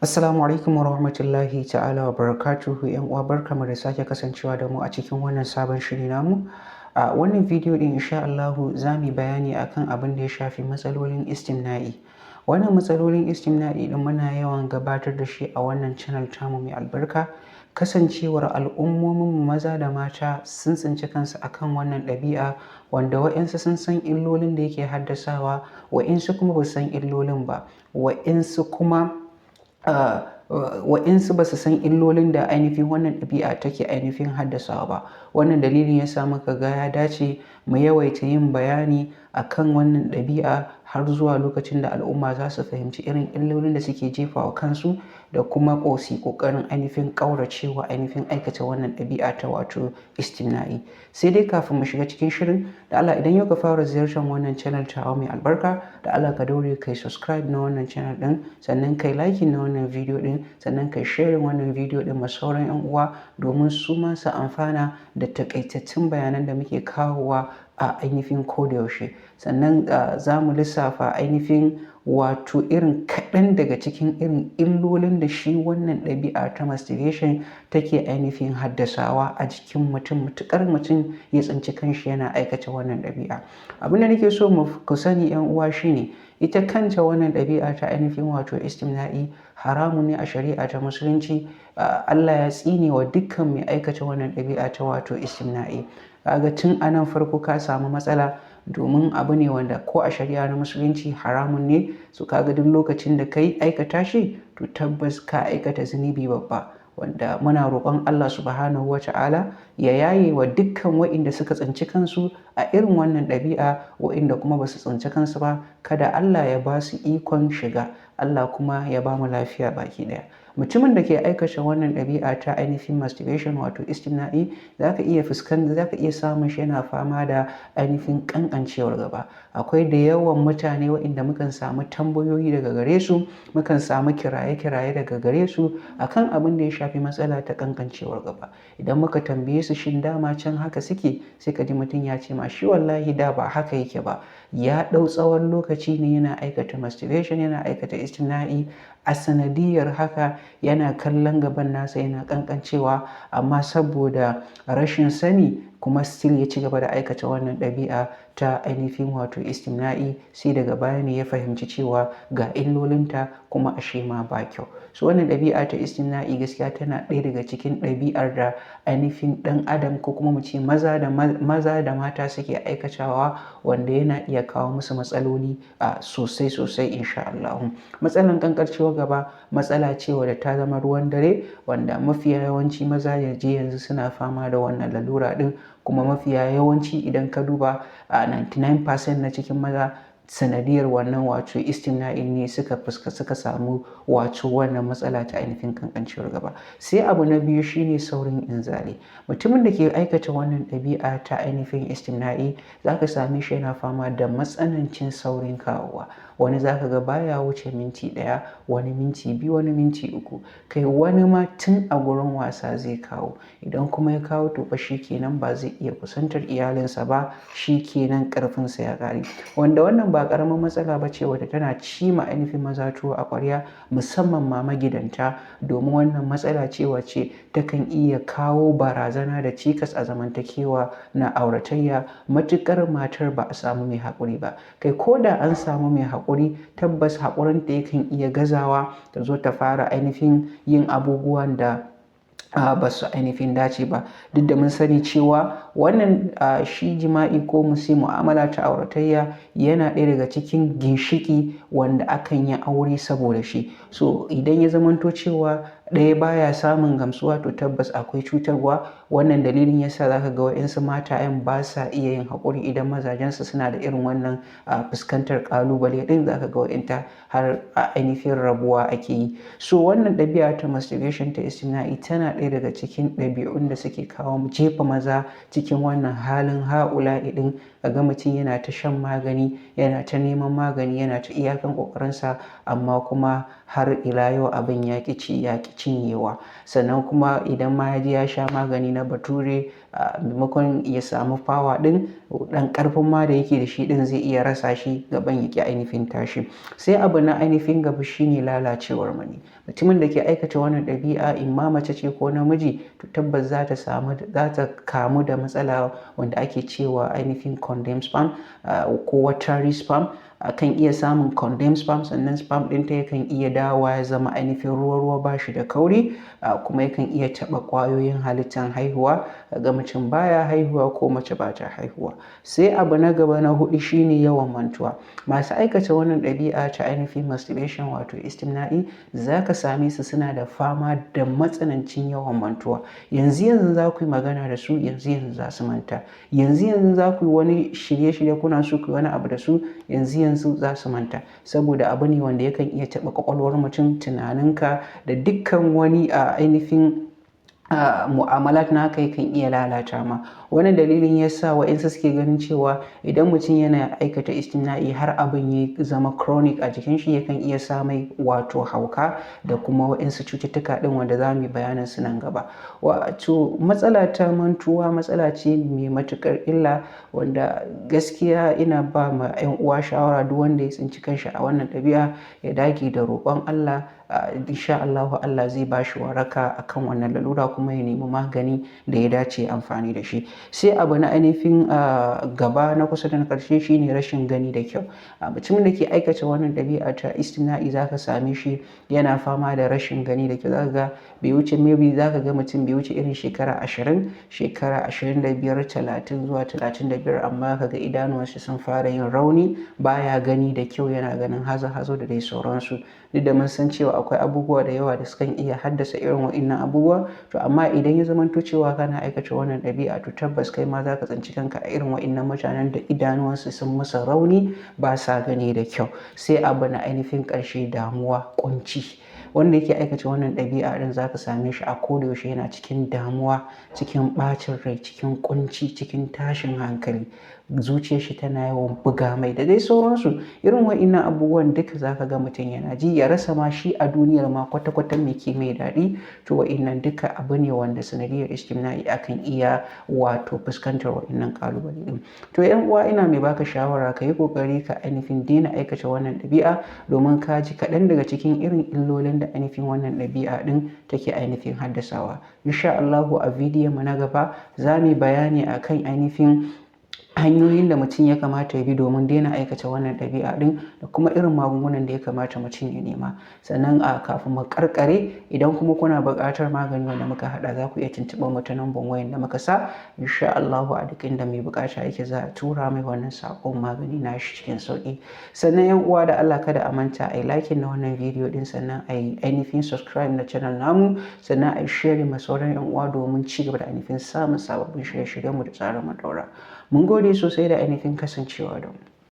Assalamu alaikum wa rahmatullahi ta'ala wa barakatuhu. ‘Yan uwa barkamu da sake kasancewa da mu a cikin wannan sabon shiri namu. A wannan bidiyo ɗin insha Allahu za mu yi bayani akan abin da ya shafi matsalolin istimna'i. Wannan matsalolin istimna'i ɗin muna yawan gabatar da shi a wannan channel tamu mai albarka. Kasancewar al'ummomin maza da mata sun tsinci kansu akan wannan ɗabi'a wanda wa'insu sun san illolin da yake haddasawa, wa'insu kuma ba su san illolin ba, wa'insu kuma wa'insu ba su san illolin da ainihin wannan ɗabi'a take ainihin haddasawa ba. Wannan dalilin ya sa muka ga ya dace mu yawaita yin bayani akan wannan ɗabi'a har zuwa lokacin da al'umma za su fahimci irin illolin da suke jefawa kansu da kuma ƙoƙarin ainihin ƙauracewa ainihin aikata wannan ɗabi'a ta wato istimna'i. Sai dai kafin mu shiga cikin shirin, da Allah idan yau ka fara ziyartar wannan channel tawa mai albarka, da Allah ka daure kai subscribe na wannan channel ɗin, sannan kai like na wannan video ɗin, sannan kai sharing wannan video ɗin ma sauran 'yan uwa domin su ma su amfana da taƙaitattun bayanan da muke kawowa a ainihin kodayaushe. Sannan za mu lissafa ainihin wato irin kaɗan daga cikin irin illolin da shi wannan ɗabi'a ta masturbation take ainihin haddasawa a jikin mutum matuƙar mutum ya tsinci kanshi yana aikata wannan ɗabi'a. Abin da nake so ku sani 'yan uwa shine ita kanta wannan ɗabi'a ta ainihin wato istimna'i haramun ne a shari'a ta musulunci. Allah ya tsine wa dukkan mai aikata wannan ɗabi'a ta wato istimna'i. Kaga tun a nan farko ka samu matsala, domin abu ne wanda ko a shari'a na musulunci haramun ne. So kaga duk lokacin da kai aikata shi to tabbas ka aikata zunubi babba, wanda muna roƙon Allah subhanahu wa ta'ala ya yaye wa dukkan wa'inda suka tsinci kansu a irin wannan ɗabi'a, wa'inda kuma ba su tsinci kansu ba kada Allah ya ba su ikon shiga, Allah kuma ya ba mu lafiya baki ɗaya. Mutumin da ke aikata wannan ɗabi'a ta ainihin masturbation wato istimna'i za ka iya samun shi yana fama da ainihin ƙanƙancewar gaba. Akwai da yawan mutane waɗanda mukan samu tambayoyi daga gare su, mukan samu kiraye-kiraye daga gare su akan abin da ya shafi matsala ta ƙanƙancewar gaba. Idan muka tambaye su shin dama can haka suke, sai ka ji mutum ya ce ma shi wallahi da ba haka yake ba. Ya ɗau tsawon lokaci ne yana aikata masturbation, yana aikata istimna'i, a sanadiyar haka yana kallon gaban nasa yana ƙanƙancewa, amma saboda rashin sani kuma still ya ci gaba da aikata wannan ɗabi'a ta ainihin wato istimna'i, sai daga baya ne ya fahimci cewa ga illolinta kuma ashe ma ba kyau. So wannan ɗabi'a ta istimna'i gaskiya tana ɗaya daga cikin ɗabi'ar da ainihin ɗan adam ko kuma mu ce maza da mata suke aikatawa, wanda yana iya kawo musu matsaloli sosai insha Allah. Matsalar ƙanƙancewar gaba matsala ce wadda ta zama ruwan dare, wanda mafiya yawanci maza yanzu suna fama da wannan lalura ɗin, kuma mafiya yawanci idan ka duba 99% na cikin maza sanadiyar wannan wato istimna'i ne suka samu wato wannan matsala ta ainihin ƙanƙancewar gaba. Sai abu na biyu shine saurin inzali. Mutumin da ke aikata wannan ɗabi'a ta ainihin istimna'i za ka same shi yana fama da matsanancin saurin kawowa. Wani za ka ga baya wuce minti ɗaya, wani minti biyu, wani minti uku, kai wani ma tun a gurin wasa zai kawo. Idan kuma ya kawo to fa shi kenan ba zai iya kusantar iyalinsa ba, shi kenan ƙarfinsa ya ƙare. Wanda wannan ba ƙaramin matsala ba ce wadda tana ci ma ainihin maza tuwo a ƙwarya, musamman ma magidanta, domin wannan matsala ce wacce takan iya kawo barazana da cikas a zamantakewa na auratayya matuƙar matar ba a samu mai haƙuri ba. Kai ko da an samu mai haƙuri, tabbas haƙurinta yakan iya gazawa ta zo ta fara ainihin yin abubuwan da ba su ainihin dace ba. Duk da mun sani cewa wannan shi jima'i ko mu ce mu'amala ta auratayya yana ɗaya daga cikin ginshiƙi wanda akan yi aure saboda shi. So idan ya zamanto cewa ɗaya baya samun gamsuwa to tabbas akwai cutarwa. Wannan dalilin yasa za ka ga wa'insu matayen ba sa iya yin haƙuri idan mazajensu suna da irin wannan fuskantar ƙalubale ɗin, za ka ga wa'inta har ainihin rabuwa ake yi. So wannan ɗabi'a ta masturbation ta istimna'i tana ɗaya daga cikin ɗabi'un da suke kawo jefa maza cikin wannan halin ha'ula'i ɗin. Kaga mutum yana ta shan magani, yana ta neman magani, yana ta iyakan ƙoƙarinsa, amma kuma har ila yau abin ya ƙi cinyewa. Sannan kuma idan ma ya je ya sha magani na bature maimakon ya samu fawa ɗin, ɗan ƙarfin ma da yake da shi ɗin zai iya rasa shi gaban ya ƙi ainihin tashi. Sai abu na ainihin gaba shine lalacewar mani. Mutumin da ke aikata wannan ɗabi'a in ma mace ce ko namiji to tabbas za ta kamu da matsala wanda ake cewa ainihin condemned sperm ko watery sperm. Kan iya samun condemned sperm, sannan sperm ɗinta yakan iya dawowa ya zama ainihin ruwa-ruwa ba shi da kauri, kuma yakan iya taɓa ƙwayoyin halittar haihuwa ga macen baya haihuwa ko mace ba ta haihuwa. Sai abu na gaba na huɗu shine yawan mantuwa. Masu aikata wannan ɗabi'a ta ainihin masturbation wato istimna'i za ka same su suna da fama da matsanancin yawan mantuwa. Yanzu za ku yi magana da su, yanzu za su manta. Yanzu za ku yi wani shirye-shirye kuna so ku yi wani abu da su, yanzu za su manta. Saboda abu ne wanda yakan iya taɓa ƙwaƙwalwar mutum, tunaninka da dukkan wani ainihin mu'amalat naka yakan iya lalata ma. Wannan dalilin ya sa waɗansu suke ganin cewa idan mutum yana aikata istimna'i har abin ya zama chronic a jikin shi yakan iya sa mai wato hauka da kuma waɗansu cututtuka ɗin wanda za mu yi bayanin su nan gaba. Wato matsala ta mantuwa matsala ce mai matuƙar illa wanda gaskiya ina ba ma 'yan uwa shawara duk wanda ya tsinci kanshi a wannan ɗabi'a ya dage da roƙon Allah. Insha Allahu Allah zai ba shi waraka akan wannan lalura kuma ya nemi magani da ya dace amfani da shi. Sai abu na ainihin gaba na kusa da na ƙarshe shine rashin gani da kyau. Mutumin da ke aikata wannan ɗabi'a ta istimna'i za ka same shi yana fama da rashin gani da kyau. Za ka ga bai wuce maybe za ka ga mutum bai wuce irin shekara 20, shekara 25, 30 zuwa 35 amma ka ga idanuwansa sun fara yin rauni, baya gani da kyau, yana ganin hazo-hazo da dai sauransu. Duk da mun san cewa akwai abubuwa da yawa da sukan iya haddasa irin waɗannan abubuwa, to amma idan ya zamanto cewa kana aikata wannan ɗabi'a to tabbas kai ma za ka tsinci kanka a irin waɗannan mutanen da idanuwansu sun musu rauni, ba sa gani da kyau. Sai abu na ainihin ƙarshe damuwa, ƙunci. Wanda yake aikata wannan ɗabi'a ɗin za ka same shi a kodayaushe yana cikin damuwa, cikin ɓacin rai, cikin ƙunci, cikin tashin hankali. Zuciyar shi tana yawan buga mai da dai sauransu. Irin waɗannan abubuwan duka za ka ga mutum yana ji ya rasa ma shi a duniyar ma kwata-kwata me ke mai daɗi. To waɗannan duka abu ne wanda sanadiyyar istimna'i akan iya wato fuskantar waɗannan ƙalubale ɗin. To 'yan uwa ina mai baka shawara ka yi ƙoƙari ka ainihin daina aikata wannan ɗabi'a domin ka ji kaɗan daga cikin irin illolin da ainihin wannan ɗabi'a ɗin take ainihin haddasawa. Insha Allahu a bidiyon mu na gaba za mu yi bayani akan ainihin hanyoyin da mutum ya kamata ya bi domin daina aikata wannan ɗabi'a ɗin da kuma irin magungunan da ya kamata mutum ya nema. Sannan kafin mu karkare idan kuma kuna buƙatar magani wanda muka haɗa za ku iya tuntuɓar mu ta lambar wayar da muka sa. Insha Allahu a duk inda mai buƙata yake za a tura mai wannan saƙon magani nashi cikin sauƙi. Sannan 'yan uwa da Allah kada a manta a yi like na wannan bidiyo ɗin, sannan a yi ainihin subscribe na channel namu, sannan a yi share ma sauran 'yan uwa domin ci gaba da ainihin samun sababbin shirye-shiryen mu da tsarin mu ɗaura. Mun gode sosai da ainihin kasancewa da mu.